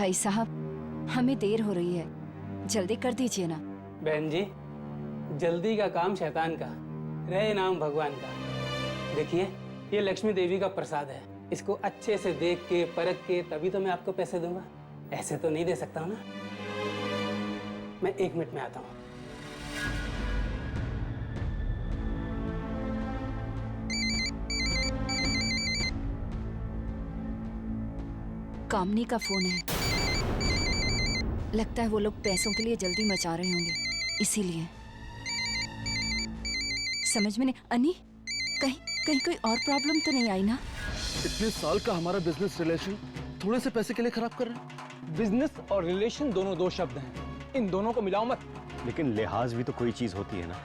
भाई साहब, हमें देर हो रही है, जल्दी कर दीजिए ना। बहन जी, जल्दी का काम शैतान का, रहे नाम भगवान का। देखिए, ये लक्ष्मी देवी का प्रसाद है, इसको अच्छे से देख के परख के तभी तो मैं आपको पैसे दूंगा। ऐसे तो नहीं दे सकता हूँ ना। मैं 1 मिनट में आता हूँ। कामनी का फोन है। लगता है वो लोग पैसों के लिए जल्दी मचा रहे होंगे, इसीलिए। समझ में नहीं। अनी, कहीं कहीं कोई और प्रॉब्लम तो नहीं आई ना? इतने साल का हमारा बिजनेस रिलेशन थोड़े से पैसे के लिए खराब कर रहे हैं। बिजनेस और रिलेशन दोनों दो शब्द हैं, इन दोनों को मिलाओ मत। लेकिन लिहाज भी तो कोई चीज होती है ना।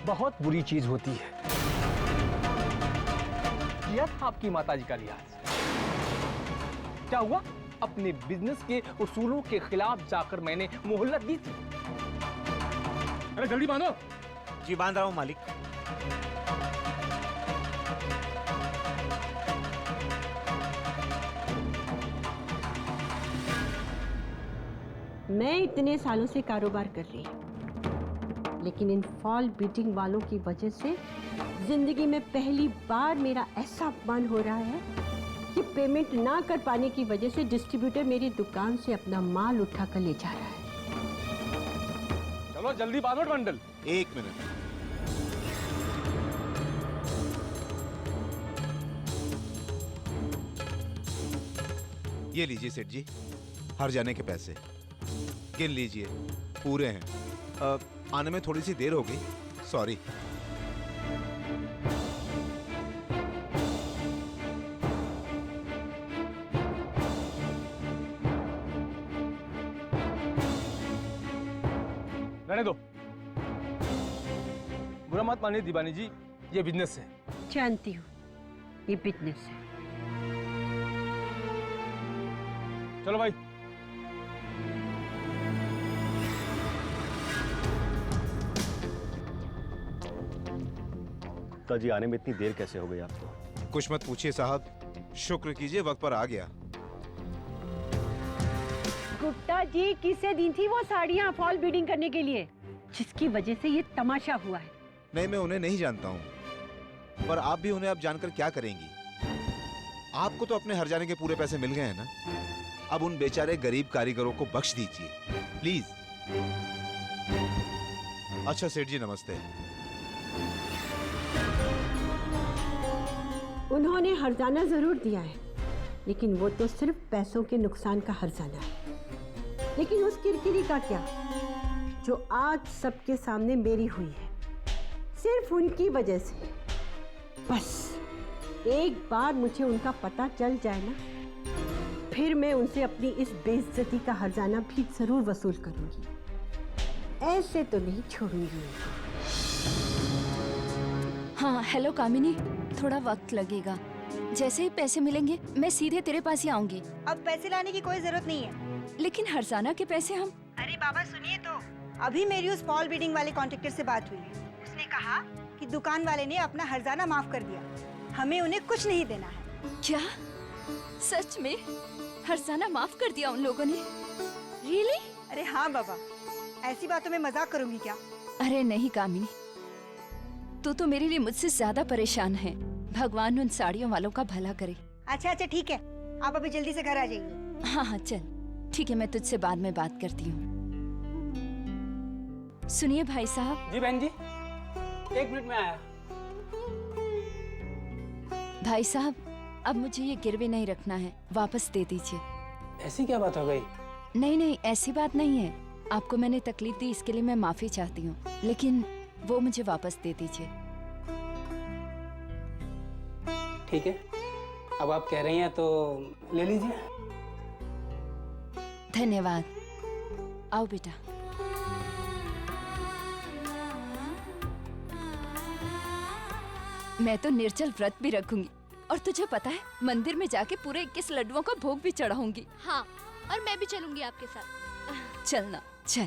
बहुत बुरी चीज होती है। किया था आपकी माताजी का लिहाज, क्या हुआ? अपने बिजनेस के उसूलों के खिलाफ जाकर मैंने मोहलत दी थी। अरे जल्दी बांधो। जी बांध रहा हूं मालिक। मैं इतने सालों से कारोबार कर रही हूँ, लेकिन इन फॉल बीटिंग वालों की वजह से जिंदगी में पहली बार मेरा ऐसा अपमान हो रहा है कि पेमेंट ना कर पाने की वजह से डिस्ट्रीब्यूटर मेरी दुकान से अपना माल उठा कर ले जा रहा है। चलो जल्दी बांधो बंडल। 1 मिनट। ये लीजिए सेठ जी, हर जाने के पैसे गिन लीजिए, पूरे हैं। आने में थोड़ी सी देर हो गई, सॉरी। रहने दो, बुरा मत मानिए दीवानी जी, ये बिजनेस है। जानती हूँ ये बिजनेस है। चलो भाई। ताजी आने में इतनी देर कैसे हो गई आपको? कुछ मत पूछिए साहब, शुक्र कीजिए वक्त पर आ गया। गुप्ता जी किसे दी थी वो साड़ियाँ फॉल बीडिंग करने के लिए, जिसकी वजह से ये तमाशा हुआ है? नहीं, मैं उन्हें नहीं जानता हूँ, पर आप भी उन्हें अब जानकर क्या करेंगी? आपको तो अपने हर जाने के पूरे पैसे मिल गए हैं ना। अब उन बेचारे गरीब कारीगरों को बख्श दीजिए प्लीज। अच्छा सेठ जी नमस्ते। उन्होंने हर्जाना जरूर दिया है, लेकिन वो तो सिर्फ पैसों के नुकसान का हर्जाना है। लेकिन उस किरकिरी का क्या जो आज सबके सामने मेरी हुई है, सिर्फ उनकी वजह से। बस एक बार मुझे उनका पता चल जाए ना, फिर मैं उनसे अपनी इस बेइज्जती का हर्जाना भी जरूर वसूल करूंगी। ऐसे तो नहीं छोड़ूंगी। हाँ हेलो कामिनी, थोड़ा वक्त लगेगा। जैसे ही पैसे मिलेंगे मैं सीधे तेरे पास ही आऊंगी। अब पैसे लाने की कोई जरूरत नहीं है। लेकिन हर्जाना के पैसे हम। अरे बाबा सुनिए तो, अभी मेरी उस फॉल बीडिंग वाले कॉन्ट्रैक्टर से बात हुई है। उसने कहा कि दुकान वाले ने अपना हर्जाना माफ कर दिया, हमें उन्हें कुछ नहीं देना है। क्या सच में हर्जाना माफ कर दिया उन लोगों ने? रियली? अरे हाँ बाबा, ऐसी बातों में मजाक करूंगी क्या? अरे नहीं कामिनी, तू तो मेरे लिए मुझसे ज्यादा परेशान है। भगवान उन साड़ियों वालों का भला करे। अच्छा अच्छा ठीक है, आप अभी जल्दी से घर आ जाइए। हाँ हाँ चल ठीक है, मैं तुझसे बाद में बात करती हूँ। सुनिए भाई साहब। जी बहन जी, 1 मिनट में आया। भाई साहब, अब मुझे ये गिरवे नहीं रखना है, वापस दे दीजिए। ऐसी क्या बात हो गई? नहीं नहीं, ऐसी बात नहीं है। आपको मैंने तकलीफ दी, इसके लिए मैं माफी चाहती हूँ, लेकिन वो मुझे वापस दे दीजिए। ठीक है, अब आप कह रही हैं तो ले लीजिए। धन्यवाद। आओ बेटा। मैं तो निर्जल व्रत भी रखूंगी, और तुझे पता है मंदिर में जाके पूरे 21 लड्डुओं का भोग भी चढ़ाऊंगी। हाँ, और मैं भी चलूंगी आपके साथ। चलना चल।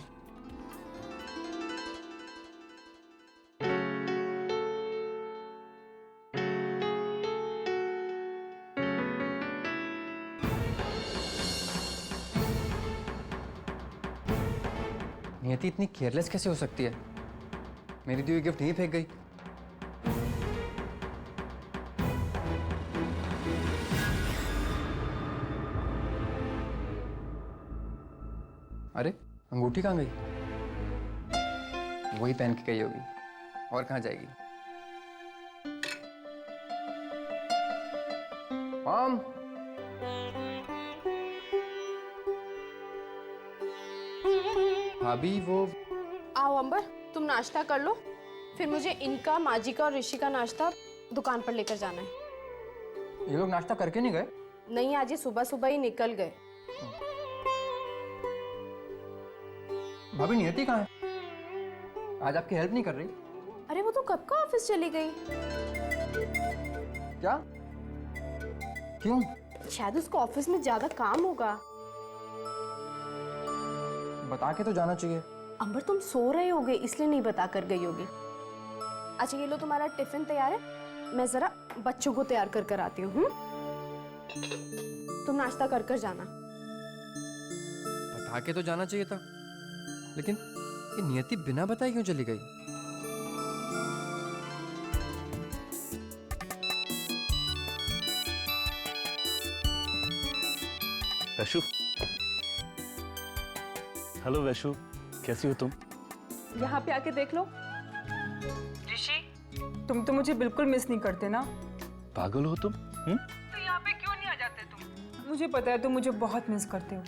नियति इतनी केयरलेस कैसे हो सकती है? मेरी दी हुई गिफ्ट यहीं फेंक गई। अरे अंगूठी कहाँ गई? वही पहन के गई होगी, और कहाँ जाएगी? मॉम, भाभी वो आओ अंबर, तुम नाश्ता कर लो, फिर मुझे इनका, माजी का और ऋषि का नाश्ता दुकान पर लेकर जाना है। ये लोग नाश्ता करके नहीं गए? नहीं, आज ये सुबह सुबह ही निकल गए। भाभी नियति कहाँ है? आज आपकी हेल्प नहीं कर रही? अरे वो तो कब का ऑफिस चली गई। क्या? क्यों? शायद उसको ऑफिस में ज्यादा काम होगा। बता के तो जाना चाहिए। अंबर तुम सो रहे होगे इसलिए नहीं बता कर गई होगी। अच्छा ये लो तुम्हारा टिफिन तैयार है, मैं जरा बच्चों को तैयार कर आती हूँ। तुम नाश्ता कर कर जाना। बता के तो जाना चाहिए था, लेकिन ये नियति बिना बताए क्यों चली गई? वैशु, हेलो वैशु, कैसी हो तुम? यहाँ पे आके देख लो। ऋषि, तुम तो मुझे बिल्कुल मिस नहीं करते ना? पागल हो तुम? तो यहाँ पे क्यों नहीं आ जाते तुम? मुझे पता है तुम मुझे बहुत मिस करते हो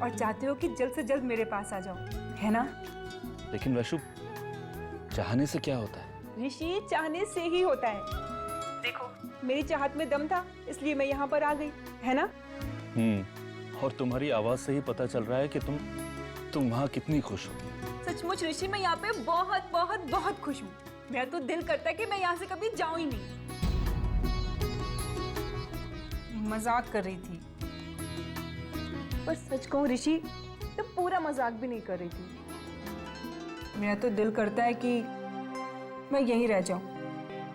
और चाहते हो कि जल्द से जल्द मेरे पास आ जाओ, है ना? लेकिन वैशु, चाहने से क्या होता है? ऋषि, चाहने से ही होता है। देखो, मेरी चाहत में दम था इसलिए मैं यहाँ पर आ गई, है ना? और तुम्हारी आवाज से ही पता चल रहा है कि तुम वहाँ कितनी खुश हो। सचमुच ऋषि, मैं यहाँ पे बहुत बहुत बहुत खुश हूँ। मेरा तो दिल करता है कि मैं यहाँ से कभी जाऊँ ही नहीं। मजाक कर रही थी, पर सच कहूँ ऋषि, तो पूरा मजाक भी नहीं कर रही थी। मेरा तो दिल करता है कि मैं यहीं रह जाऊं।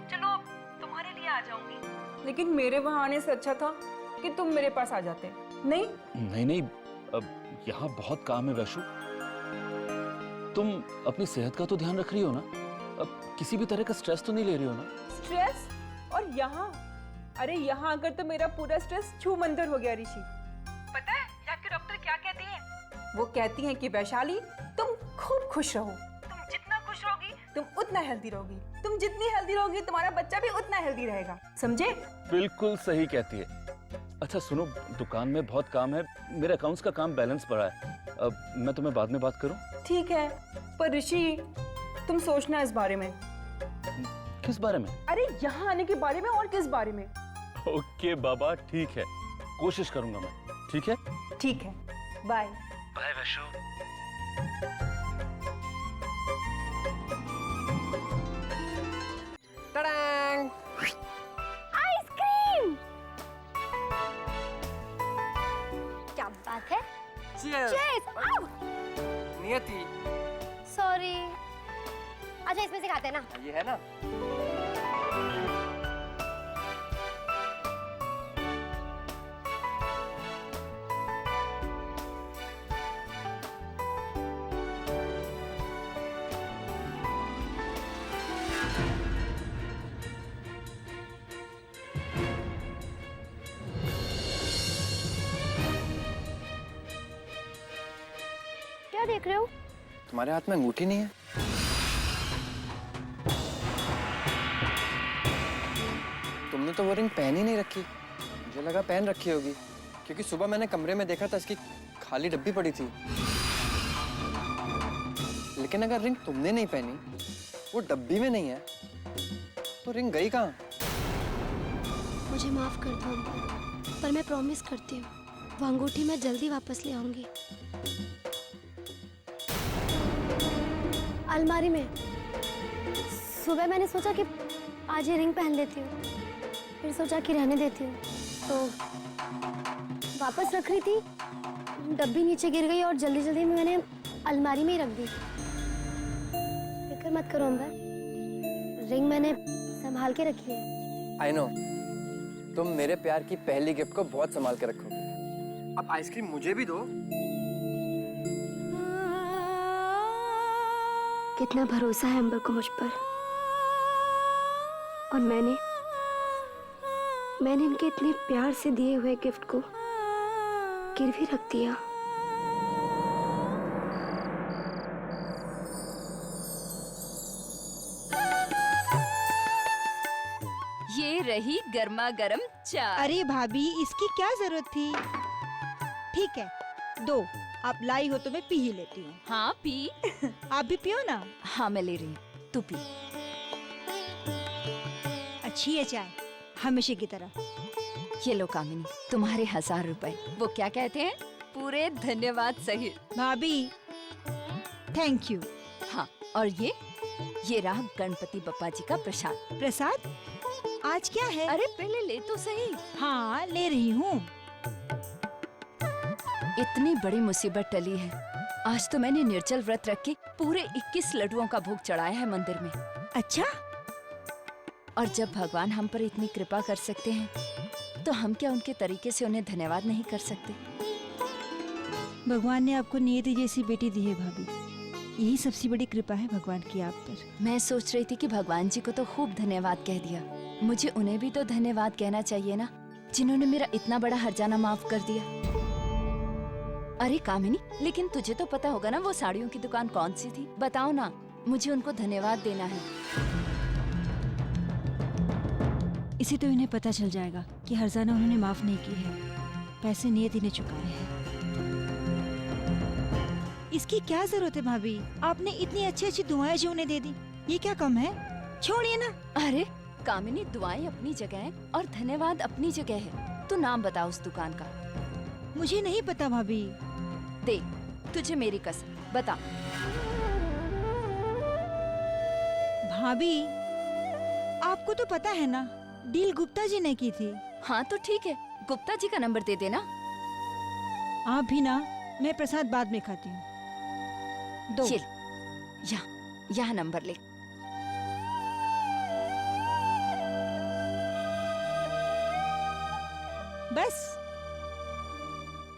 चलो तुम्हारे लिए आ जाऊंगी, लेकिन मेरे वहां आने से अच्छा था कि तुम मेरे पास आ जाते। नहीं नहीं, अब यहाँ बहुत काम है वैशु। तुम अपनी सेहत का तो ध्यान रख रही हो ना? अब किसी भी तरह का स्ट्रेस तो नहीं ले रही हो ना? स्ट्रेस? और यहाँ? अरे यहाँ आकर तो मेरा पूरा स्ट्रेस छूमंतर हो गया ऋषि। पता है यहाँ के डॉक्टर क्या कहती हैं? वो कहती हैं कि वैशाली, तुम खूब खुश रहो। तुम जितना खुश रहोगी तुम उतना हेल्दी रहोगी। तुम जितनी हेल्दी रहोगी तुम्हारा बच्चा भी उतना हेल्दी रहेगा, समझे? बिल्कुल सही कहती है। अच्छा सुनो, दुकान में बहुत काम है, मेरे अकाउंट्स का काम बैलेंस पड़ा है। अब मैं तुम्हें बाद में बात करूं? ठीक है, पर ऋषि तुम सोचना इस बारे में। किस बारे में? अरे यहाँ आने के बारे में, और किस बारे में? ओके बाबा, ठीक है, कोशिश करूंगा मैं। ठीक है? ठीक है, बाय। बाय वैशु। टड़ांग! आइसक्रीम! क्या बात है? Cheers! आउ! नियति, सॉरी। अच्छा इसमें से खाते हैं ना? ये है ना? क्या देख रहे हो? तुम्हारे हाथ में अंगूठी नहीं है? तुमने तो वो रिंग पहन ही नहीं रखी। मुझे लगा पहन रखी होगी, क्योंकि सुबह मैंने कमरे में देखा था इसकी खाली डब्बी पड़ी थी। लेकिन अगर रिंग तुमने नहीं पहनी, वो डब्बी में नहीं है, तो रिंग गई कहाँ? मुझे माफ कर दो अंकल, पर मैं प्रॉमिस करती हूँ वो अंगूठी मैं जल्दी वापस ले आऊंगी। अलमारी में। सुबह मैंने सोचा कि आज ये रिंग पहन लेती हूँ, फिर सोचा कि रहने देती हूँ, तो वापस रख रही थी, डब्बी नीचे गिर गई और जल्दी जल्दी में मैंने अलमारी में ही रख दी। फिक्र मत करो अंबर, रिंग मैंने संभाल के रखी है। आई नो, तुम मेरे प्यार की पहली गिफ्ट को बहुत संभाल के रखोगे। अब आइसक्रीम मुझे भी दो। कितना भरोसा है अंबर को मुझ पर, और मैंने इनके इतने प्यार से दिए हुए गिफ्ट को गिरवी रख दिया। ये रही गर्मा गर्म चाय। अरे भाभी, इसकी क्या जरूरत थी? ठीक है, दो आप लाई हो तो मैं पी ही लेती हूँ। हाँ पी। आप भी पियो ना। हाँ मैं ले रही हूँ, तू पी। अच्छी है चाय, हमेशा की तरह। ये लो कामिनी, तुम्हारे 1000 रुपए। वो क्या कहते हैं, पूरे धन्यवाद सहित। भाभी थैंक यू। हाँ, और ये रहा गणपति बप्पा जी का प्रसाद। प्रसाद? आज क्या है? अरे पहले ले तो सही। हाँ ले रही हूँ। इतनी बड़ी मुसीबत टली है। आज तो मैंने निर्जल व्रत रख के पूरे 21 लड्डुओं का भोग चढ़ाया है मंदिर में। अच्छा? और जब भगवान हम पर इतनी कृपा कर सकते हैं, तो हम क्या उनके तरीके से उन्हें धन्यवाद नहीं कर सकते? भगवान ने आपको नियति जैसी बेटी दी है भाभी, यही सबसे बड़ी कृपा है भगवान की आप पर। मैं सोच रही थी कि भगवान जी को तो खूब धन्यवाद कह दिया, मुझे उन्हें भी तो धन्यवाद कहना चाहिए ना, जिन्होंने मेरा इतना बड़ा हर्जाना माफ कर दिया। अरे कामिनी, लेकिन तुझे तो पता होगा ना वो साड़ियों की दुकान कौन सी थी? बताओ ना, मुझे उनको धन्यवाद देना है। इसे तो इन्हें पता चल जाएगा कि हर्जाना उन्होंने माफ नहीं की है, पैसे नियति ने चुकाए हैं। इसकी क्या जरूरत है भाभी? आपने इतनी अच्छी अच्छी दुआएं जो उन्हें दे दी, ये क्या कम है? छोड़िए ना। अरे कामिनी, दुआएं अपनी जगह है और धन्यवाद अपनी जगह है। तू नाम बता उस दुकान का। मुझे नहीं पता भाभी। देख, तुझे मेरी कसम, बता। भाभी आपको तो पता है ना, डील गुप्ता जी ने की थी। हाँ तो ठीक है, गुप्ता जी का नंबर दे देना। आप भी ना, मैं प्रसाद बाद में खाती हूँ। दो। ये यहाँ नंबर ले। बस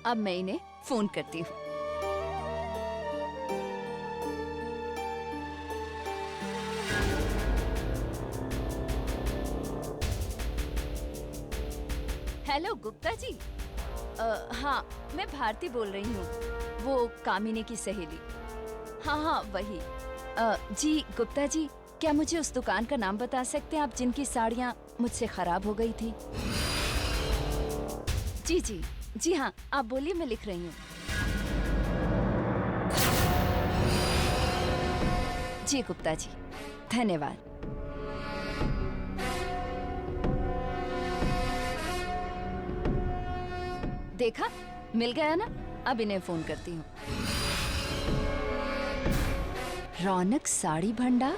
अब मैं इन्हें फोन करती हूँ। हेलो गुप्ता जी। हाँ मैं भारती बोल रही हूँ, वो कामिनी की सहेली। हाँ वही। जी गुप्ता जी, क्या मुझे उस दुकान का नाम बता सकते हैं आप, जिनकी साड़ियाँ मुझसे खराब हो गई थी? जी हाँ, आप बोलिए, मैं लिख रही हूँ। जी गुप्ता जी, धन्यवाद। देखा, मिल गया ना। अब इन्हें फोन करती हूँ। रौनक साड़ी भंडार।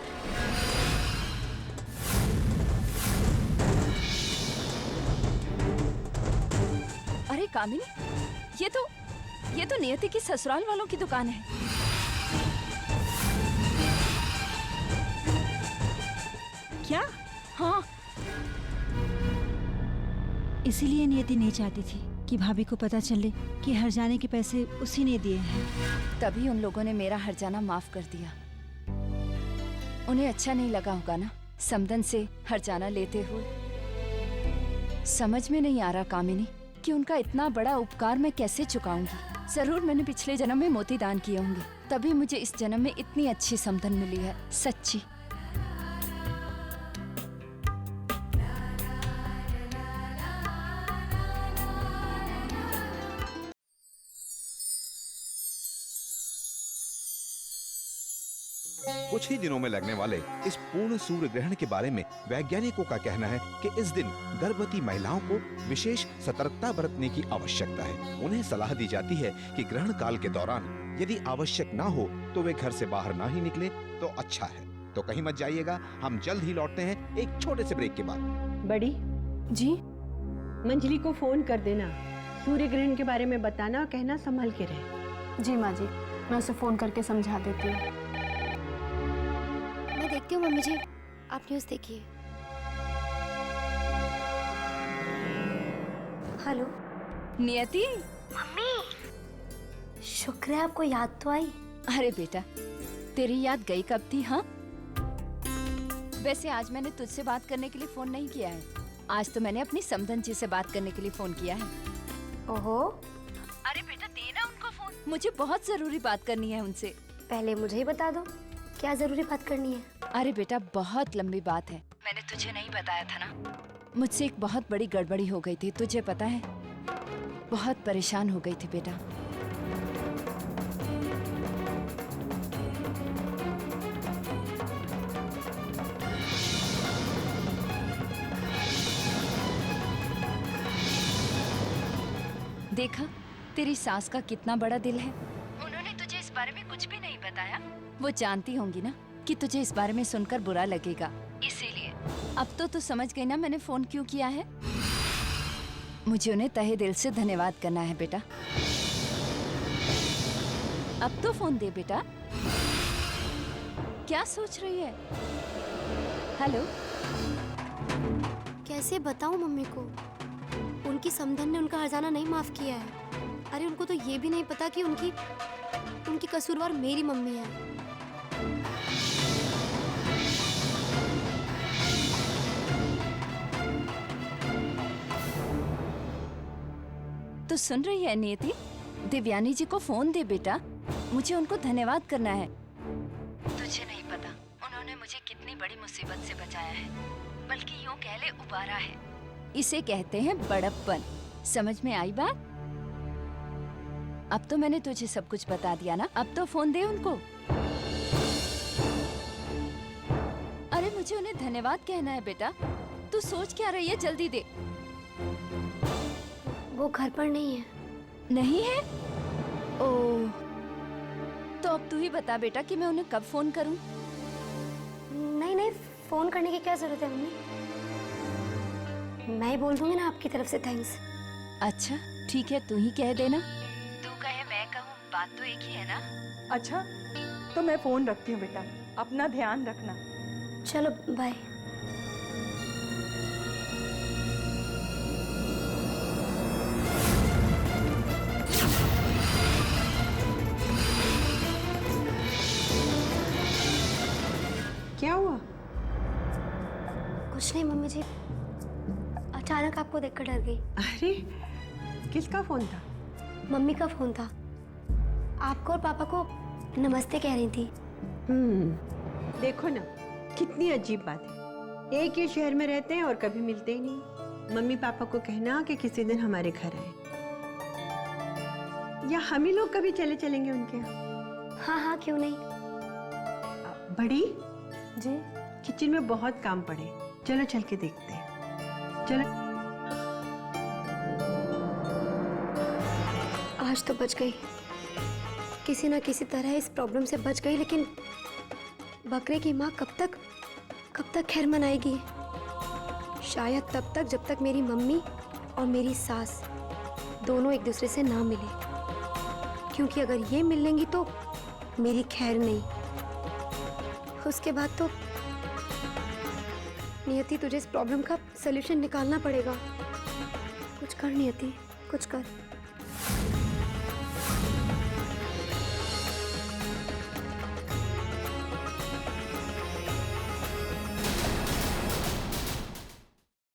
अरे कामिनी, ये तो नियति की ससुराल वालों की दुकान है। क्या? हाँ। इसीलिए नियति नहीं चाहती थी कि भाभी को पता चले कि हर्जाने के पैसे उसी ने दिए हैं। तभी उन लोगों ने मेरा हर्जाना माफ कर दिया। उन्हें अच्छा नहीं लगा होगा ना समदन से हर्जाना लेते हुए। समझ में नहीं आ रहा कामिनी कि उनका इतना बड़ा उपकार मैं कैसे चुकाऊंगी। जरूर मैंने पिछले जन्म में मोती दान किए होंगे, तभी मुझे इस जन्म में इतनी अच्छी समदन मिली है। सच्ची। कुछ ही दिनों में लगने वाले इस पूर्ण सूर्य ग्रहण के बारे में वैज्ञानिकों का कहना है कि इस दिन गर्भवती महिलाओं को विशेष सतर्कता बरतने की आवश्यकता है। उन्हें सलाह दी जाती है कि ग्रहण काल के दौरान यदि आवश्यक ना हो तो वे घर से बाहर ना ही निकले तो अच्छा है। तो कहीं मत जाइएगा, हम जल्द ही लौटते हैं एक छोटे से ब्रेक के बाद। बड़ी जी मंजली को फोन कर देना, सूर्य ग्रहण के बारे में बताना और कहना संभल के रहे। जी माँ जी, मैं उसे फोन करके समझा देती हूँ। मैं देखती हूँ मम्मी जी, आप न्यूज़ देखिए। हेलो नियति। मम्मी, शुक्र है आपको याद तो आई। अरे बेटा, तेरी याद गई कब थी? हाँ, वैसे आज मैंने तुझसे बात करने के लिए फोन नहीं किया है। आज तो मैंने अपनी समधन जी से बात करने के लिए फोन किया है। ओहो, अरे बेटा देना उनको फोन, मुझे बहुत जरूरी बात करनी है उनसे। पहले मुझे ही बता दो, क्या जरूरी बात करनी है? अरे बेटा बहुत लंबी बात है, मैंने तुझे नहीं बताया था ना। मुझसे एक बहुत बड़ी गड़बड़ी हो गई थी, तुझे पता है? बहुत परेशान हो गई थी बेटा। देखा तेरी सास का कितना बड़ा दिल है। उन्होंने तुझे इस बारे में कुछ भी नहीं बताया। वो जानती होंगी ना कि तुझे इस बारे में सुनकर बुरा लगेगा, इसीलिए। अब तो तू समझ गई ना मैंने फोन क्यों किया है? मुझे उन्हें तहे दिल से धन्यवाद करना है बेटा। अब तो फोन दे बेटा। क्या सोच रही है? हेलो। कैसे बताऊं मम्मी को? उनकी समधन ने उनका हर्जाना नहीं माफ किया है। अरे उनको तो ये भी नहीं पता कि उनकी कसूरवार मेरी मम्मी है। तो सुन रही है नियति? दिव्यानी जी को फोन दे बेटा, मुझे उनको धन्यवाद करना है। तुझे नहीं पता उन्होंने मुझे कितनी बड़ी मुसीबत से बचाया है, बल्कि यूं कह ले उबारा है। इसे कहते हैं बड़प्पन। समझ में आई बात? अब तो मैंने तुझे सब कुछ बता दिया ना, अब तो फोन दे उनको। अरे मुझे उन्हें धन्यवाद कहना है बेटा। तू सोच क्या रही है? जल्दी दे। वो घर पर नहीं है। नहीं है? ओह, तो अब तू ही बता बेटा कि मैं उन्हें कब फोन करूं? नहीं नहीं, फोन करने की क्या जरूरत है मम्मी? मैं ही बोल दूंगी ना आपकी तरफ से थैंक्स। अच्छा ठीक है, तू ही कह देना। तू कहे मैं कहूँ, बात तो एक ही है ना। अच्छा, तो मैं फोन रखती हूँ बेटा, अपना ध्यान रखना। चलो बाय। क्या हुआ? कुछ नहीं मम्मी जी, अचानक आपको देखकर डर गई। अरे किसका फोन था? मम्मी का फोन था। आपको और पापा को नमस्ते कह रही थी। देखो ना, कितनी अजीब बात है। एक ही शहर में रहते हैं और कभी मिलते ही नहीं। मम्मी पापा को कहना कि किसी दिन हमारे घर आए, या हम ही लोग कभी चले चलेंगे उनके यहाँ। हाँ हाँ, क्यों नहीं। बड़ी जी, किचन में बहुत काम पड़े, चलो चल के देखते हैं। चलो। आज तो बच गई, किसी ना किसी तरह इस प्रॉब्लम से बच गई। लेकिन बकरे की माँ कब तक खैर मनाएगी? शायद तब तक जब तक मेरी मम्मी और मेरी सास दोनों एक दूसरे से ना मिले, क्योंकि अगर ये मिल लेंगी तो मेरी खैर नहीं। उसके बाद तो नियति, तुझे इस प्रॉब्लम का सलूशन निकालना पड़ेगा। कुछ कर नियति, कुछ कर।